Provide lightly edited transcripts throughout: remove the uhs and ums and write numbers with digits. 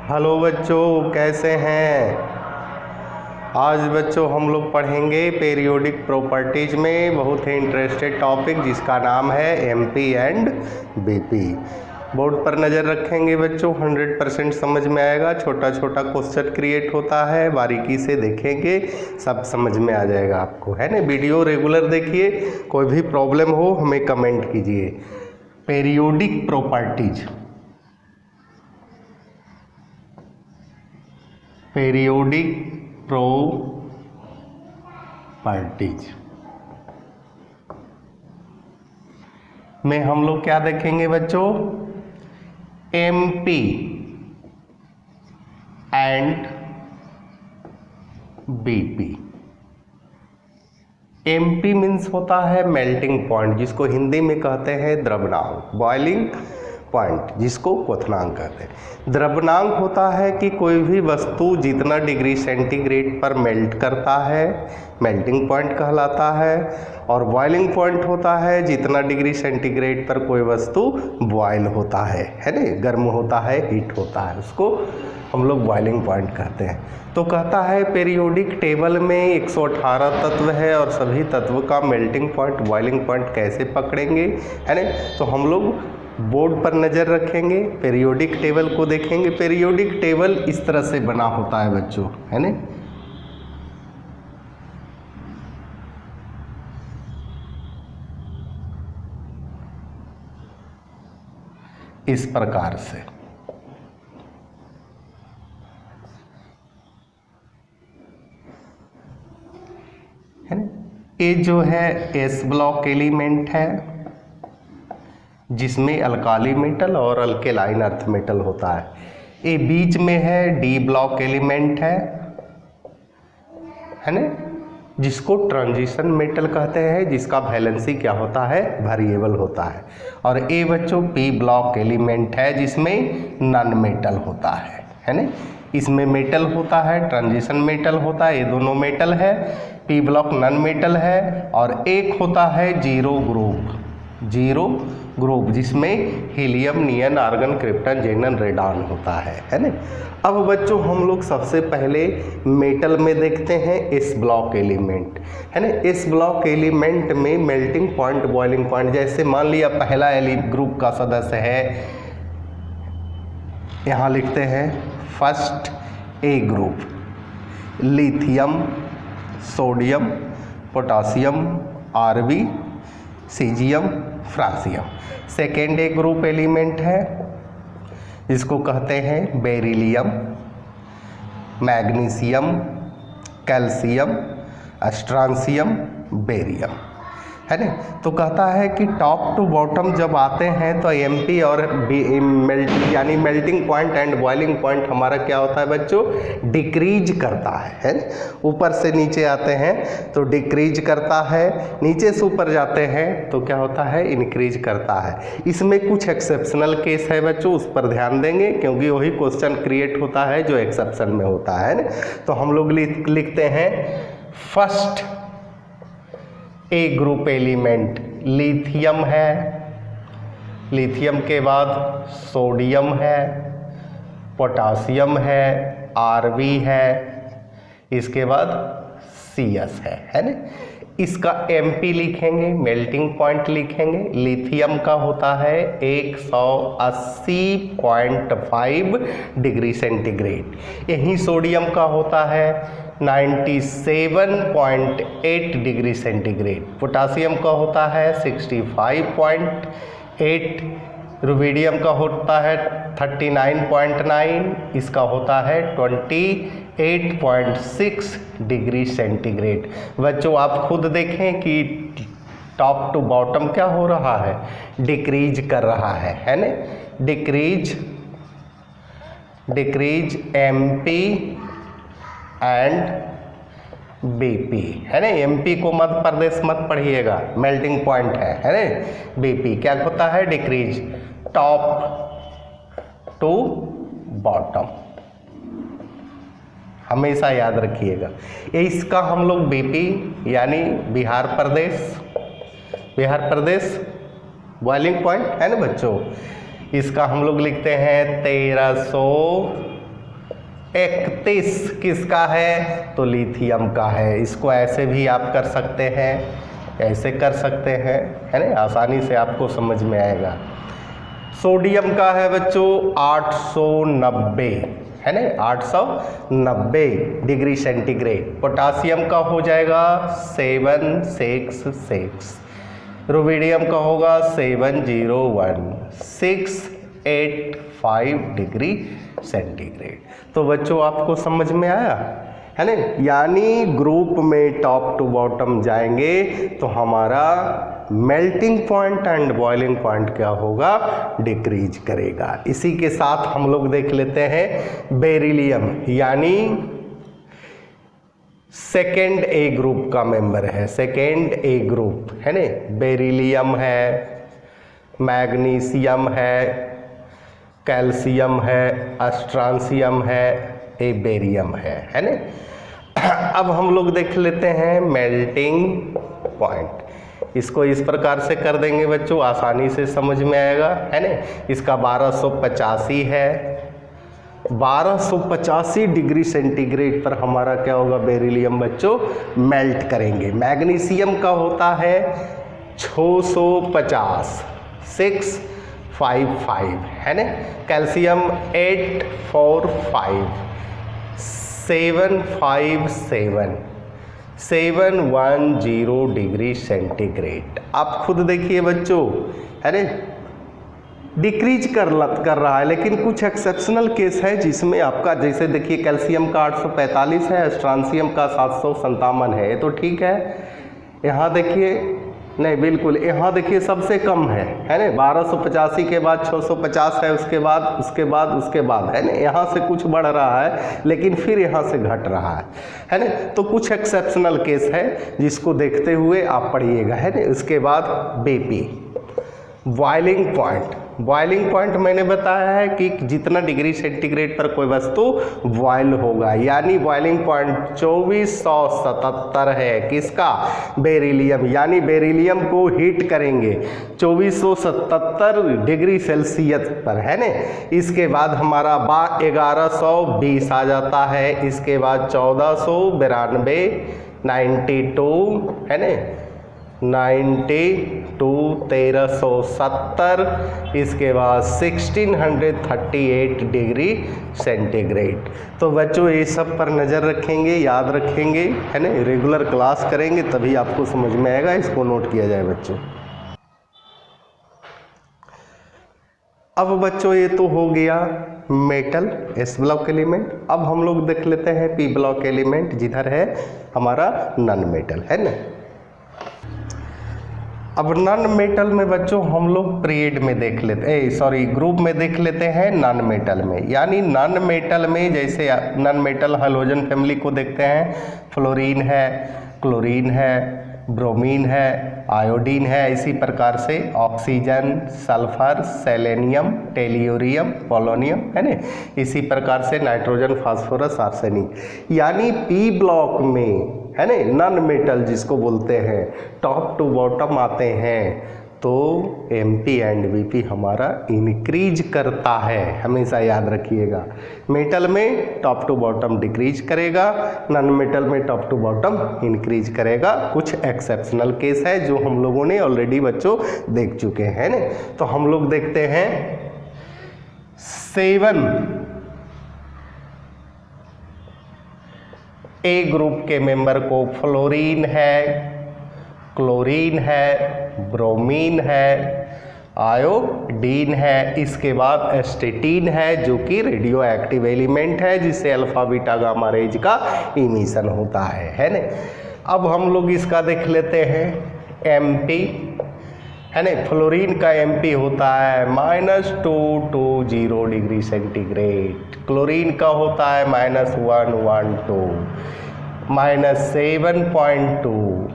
Hello बच्चों, कैसे हैं। आज बच्चों हम लोग पढ़ेंगे पीरियोडिक प्रॉपर्टीज में बहुत ही इंटरेस्टेड टॉपिक जिसका नाम है एमपी एंड बीपी। बोर्ड पर नज़र रखेंगे बच्चों, 100% समझ में आएगा। छोटा छोटा क्वेश्चन क्रिएट होता है, बारीकी से देखेंगे सब समझ में आ जाएगा आपको, है ना। वीडियो रेगुलर देखिए, कोई भी प्रॉब्लम हो हमें कमेंट कीजिए। पीरियोडिक प्रॉपर्टीज, पीरियोडिक प्रॉपर्टीज में हम लोग क्या देखेंगे बच्चों, MP and BP. MP means होता है मेल्टिंग पॉइंट, जिसको हिंदी में कहते हैं द्रवनांक, बॉइलिंग पॉइंट जिसको क्वथनांक कहते हैं। द्रवनांक होता है कि कोई भी वस्तु जितना डिग्री सेंटीग्रेड पर मेल्ट करता है, मेल्टिंग पॉइंट कहलाता है। और बॉइलिंग पॉइंट होता है जितना डिग्री सेंटीग्रेड पर कोई वस्तु बॉयल होता है ना, गर्म होता है, हीट होता है, उसको हम लोग बॉइलिंग पॉइंट कहते हैं। तो कहता है पीरियोडिक टेबल में 118 तत्व है और सभी तत्व का मेल्टिंग पॉइंट, बॉइलिंग पॉइंट कैसे पकड़ेंगे, है ना। तो हम लोग बोर्ड पर नज़र रखेंगे, पीरियोडिक टेबल को देखेंगे। पीरियोडिक टेबल इस तरह से बना होता है बच्चों, है ना। इस प्रकार से, है ना। ये जो है एस ब्लॉक एलिमेंट है जिसमें अल्काली मेटल और अल्केलाइन अर्थ मेटल होता है। ये बीच में है डी ब्लॉक एलिमेंट है ना, जिसको ट्रांजिशन मेटल कहते हैं, जिसका वैलेंसी क्या होता है, वेरिएबल होता है। और ये बच्चों पी ब्लॉक एलिमेंट है जिसमें नॉन मेटल होता है ना। इसमें मेटल होता है, ट्रांजिशन मेटल होता है, ये दोनों मेटल है। पी ब्लॉक नॉन मेटल है। और एक होता है जीरो ग्रुप जिसमें हीलियम, नियन, आर्गन, क्रिप्टन, जेनन, रेडॉन होता है ना। अब बच्चों हम लोग सबसे पहले मेटल में देखते हैं एस ब्लॉक एलिमेंट, है ना। एस ब्लॉक एलिमेंट में मेल्टिंग पॉइंट, बॉइलिंग पॉइंट, जैसे मान लिया पहला ग्रुप का सदस्य है, यहाँ लिखते हैं first A group, lithium, sodium, potassium, R B, caesium, francium. Second A group element है जिसको कहते हैं beryllium, magnesium, calcium, strontium, barium, है ना। तो कहता है कि टॉप टू बॉटम जब आते हैं तो एमपी और यानी melting point and boiling point हमारा क्या होता है बच्चों, डिक्रीज करता है ना। ऊपर से नीचे आते हैं तो डिक्रीज करता है, नीचे से ऊपर जाते हैं तो क्या होता है, इंक्रीज करता है। इसमें कुछ एक्सेप्शनल केस है बच्चों, उस पर ध्यान देंगे क्योंकि वही क्वेश्चन क्रिएट होता है जो एक्सेप्शन में होता है ना। तो हम लोग लिखते हैं first A group element lithium है, लिथियम के बाद सोडियम है, पोटासियम है, आरबी है, इसके बाद सीएस है ना। इसका एमपी लिखेंगे, मेल्टिंग पॉइंट लिखेंगे। लिथियम का होता है 180.5 डिग्री सेंटीग्रेड। यहीं सोडियम का होता है 97.8 डिग्री सेंटीग्रेड। पोटासियम का होता है 65.8, रुबिडियम का होता है 39.9, इसका होता है 28.6 डिग्री सेंटीग्रेड। बच्चों आप खुद देखें कि टॉप टू बॉटम क्या हो रहा है, डिक्रीज कर रहा है ना। डिक्रीज एमपी एंड बीपी, है ना। एमपी को मध्य प्रदेश मत पढ़िएगा, मेल्टिंग पॉइंट है ना। बीपी क्या होता है, डिक्रीज टॉप टू बॉटम, हमेशा याद रखिएगा। इसका हम लोग बीपी यानी बिहार प्रदेश बॉइलिंग पॉइंट है ना बच्चों, इसका हम लोग लिखते हैं 1300 31 किसका है, तो लिथियम का है। इसको ऐसे भी आप कर सकते हैं, ऐसे कर सकते हैं, है ना, आसानी से आपको समझ में आएगा। सोडियम का है बच्चों 890, है ना, 890 डिग्री सेंटीग्रेड। पोटासियम का हो जाएगा 766, रुबिडियम का होगा 701, 685 डिग्री सेंटीग्रेड। तो बच्चों आपको समझ में आया, है ना, यानी ग्रुप में टॉप टू बॉटम जाएंगे तो हमारा melting point and boiling point क्या होगा, डिक्रीज करेगा। इसी के साथ हम लोग देख लेते हैं बेरिलियम, यानी सेकेंड ए ग्रुप का मेंबर है, सेकेंड ए ग्रुप, है ना। बेरिलियम है, मैग्नीशियम है, कैल्शियम है, स्ट्रांसियम है, ए बेरियम है ना। अब हम लोग देख लेते हैं मेल्टिंग पॉइंट। इसको इस प्रकार से कर देंगे बच्चों, आसानी से समझ में आएगा, है ना। इसका 1285 है, 1285 डिग्री सेंटीग्रेड पर हमारा क्या होगा, बेरिलियम बच्चों मेल्ट करेंगे। मैग्नीशियम का होता है 650, 655, है ना। Calcium 845, 757, 710 degree centigrade. आप खुद देखिए बच्चों, है ना, डिक्रीज कर रहा है, लेकिन कुछ एक्सेप्शनल केस है जिसमें आपका, जैसे देखिए कैल्शियम का 845 है, स्ट्रांसियम का 757 है, तो ठीक है। यहाँ देखिए, नहीं बिल्कुल, यहाँ देखिए सबसे कम है ना, 1285 के बाद 650 है, उसके बाद है ना, यहाँ से कुछ बढ़ रहा है लेकिन फिर यहाँ से घट रहा है ना। तो कुछ एक्सेप्शनल केस है जिसको देखते हुए आप पढ़िएगा, है ना। उसके बाद BP, boiling point. Boiling point मैंने बताया है कि जितना डिग्री सेंटीग्रेड पर कोई वस्तु बॉयल होगा, यानी बॉइलिंग पॉइंट 2477 है, किसका, बेरिलियम, यानी बेरिलियम को हीट करेंगे 2477 डिग्री सेल्सियस पर, है ना। इसके बाद हमारा 1120 आ जाता है, इसके बाद 1492, 92, है ना, 92, 1370, इसके बाद 1638 डिग्री सेंटीग्रेड। तो बच्चों ये सब पर नज़र रखेंगे, याद रखेंगे, है ना, रेगुलर क्लास करेंगे तभी आपको समझ में आएगा। इसको नोट किया जाए बच्चों। अब बच्चों ये तो हो गया मेटल, एस ब्लॉक एलिमेंट। अब हम लोग देख लेते हैं पी ब्लॉक एलिमेंट, जिधर है हमारा नॉन मेटल, है ना। अब नॉन मेटल में बच्चों हम लोग पीरियड में देख लेते ग्रुप में देख लेते हैं नॉन मेटल में। यानी नॉन मेटल में जैसे नॉन मेटल हैलोजन फैमिली को देखते हैं, फ्लोरीन है, क्लोरीन है, ब्रोमीन है, आयोडीन है, इसी प्रकार से oxygen, sulphur, selenium, tellurium, polonium, है ना। इसी प्रकार से नाइट्रोजन, फास्फोरस, आर्सेनिक। यानी पी ब्लॉक में, है ना, नॉन मेटल जिसको बोलते हैं, टॉप टू बॉटम आते हैं तो एमपी एंड वीपी हमारा इंक्रीज करता है, हमेशा याद रखिएगा। मेटल में टॉप टू बॉटम डिक्रीज करेगा, नॉन मेटल में टॉप टू बॉटम इंक्रीज करेगा। कुछ एक्सेप्शनल केस है जो हम लोगों ने ऑलरेडी बच्चों देख चुके हैं ना। तो हम लोग देखते हैं 7 ए ग्रुप के मेंबर को। फ्लोरीन है, क्लोरीन है, ब्रोमीन है, आयोडीन है, इसके बाद एस्टेटीन है जो कि रेडियो एक्टिव एलिमेंट है, जिससे अल्फा बीटा गामा रेज का इमिशन होता है ना। अब हम लोग इसका देख लेते हैं एमपी, है ना। फ्लोरीन का एमपी होता है -220 डिग्री सेंटीग्रेड, क्लोरीन का होता है -112, -7.2,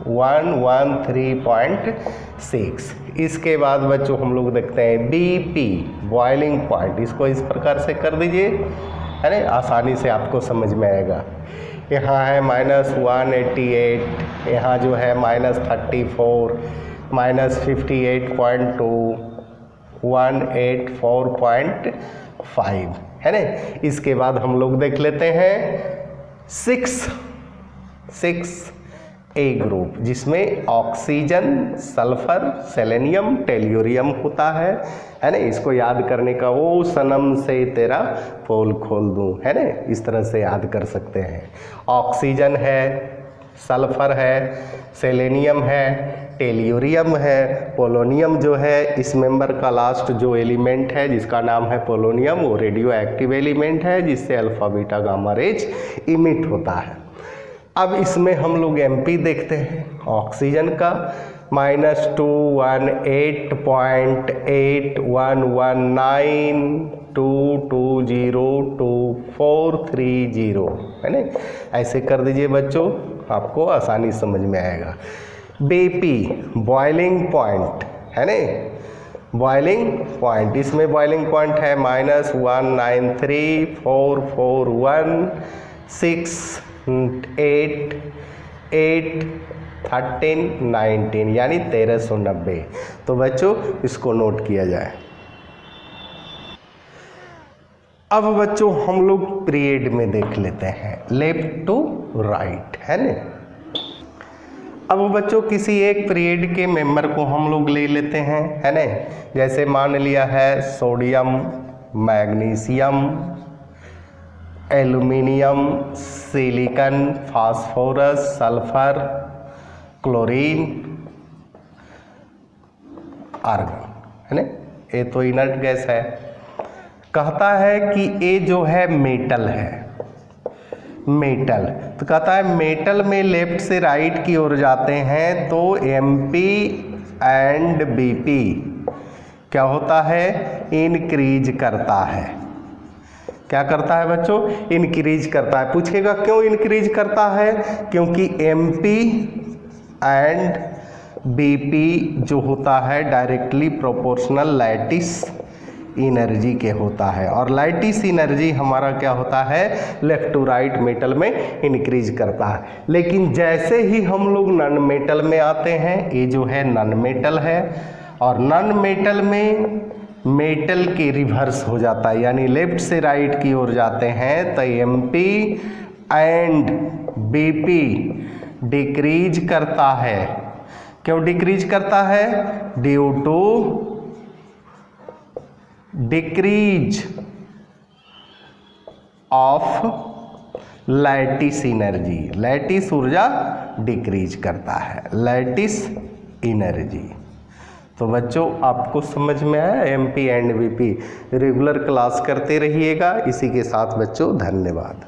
113.6। इसके बाद बच्चों हम लोग देखते हैं बीपी, बॉइलिंग पॉइंट। इसको इस प्रकार से कर दीजिए, है ना, आसानी से आपको समझ में आएगा। यहाँ है -188, यहाँ जो है -34, -58.2, 184.5 है ना। इसके बाद हम लोग देख लेते हैं 6A ग्रुप, जिसमें ऑक्सीजन, सल्फर, सेलेनियम, टेल्यूरियम होता है ना। इसको याद करने का, ओ सनम से तेरा पोल खोल दूं, है ना, इस तरह से याद कर सकते हैं। ऑक्सीजन है, सल्फर है, सेलेनियम है, टेल्यूरियम है, पोलोनियम जो है इस मेंबर का लास्ट जो एलिमेंट है जिसका नाम है पोलोनियम, वो रेडियो एक्टिव एलिमेंट है जिससे alpha beta gamma rays emit होता है। अब इसमें हम लोग एमपी देखते हैं ऑक्सीजन का -218.811922024030 है ना। ऐसे कर दीजिए बच्चों, आपको आसानी समझ में आएगा। बीपी बॉइलिंग पॉइंट है ना, बॉइलिंग पॉइंट, इसमें बॉइलिंग पॉइंट है -1934416881319 यानी 1390। तो बच्चों इसको नोट किया जाए। अब बच्चों हम लोग पीरियड में देख लेते हैं, लेफ्ट टू राइट है ना। अब बच्चों किसी एक पीरियड के मेंबर को हम लोग ले लेते हैं, है ना। जैसे मान लिया है sodium, magnesium, aluminium, silicon, phosphorus, sulphur, chlorine, argon, है ना। ये तो इनर्ट गैस है। कहता है कि ये जो है मेटल है, मेटल, तो कहता है मेटल में लेफ्ट से राइट की ओर जाते हैं तो एमपी एंड बीपी क्या होता है, इनक्रीज करता है। क्या करता है बच्चों, इनक्रीज करता है। पूछेगा क्यों इनक्रीज करता है, क्योंकि एमपी एंड बीपी जो होता है डायरेक्टली प्रोपोर्शनल लैटिस एनर्जी के होता है, और लैटिस एनर्जी हमारा क्या होता है, लेफ्ट टू राइट मेटल में इंक्रीज करता है। लेकिन जैसे ही हम लोग नॉन मेटल में आते हैं, ये जो है नॉन मेटल है, और नॉन मेटल में मेटल के रिवर्स हो जाता है, यानी लेफ्ट से राइट की ओर जाते हैं तो एमपी एंड बीपी डिक्रीज करता है। क्यों डिक्रीज करता है, due to decrease of lattice energy, lattice ऊर्जा डिक्रीज करता है, लैटिस एनर्जी। तो बच्चों आपको समझ में आया MP and BP. Regular class करते रहिएगा। इसी के साथ बच्चों धन्यवाद।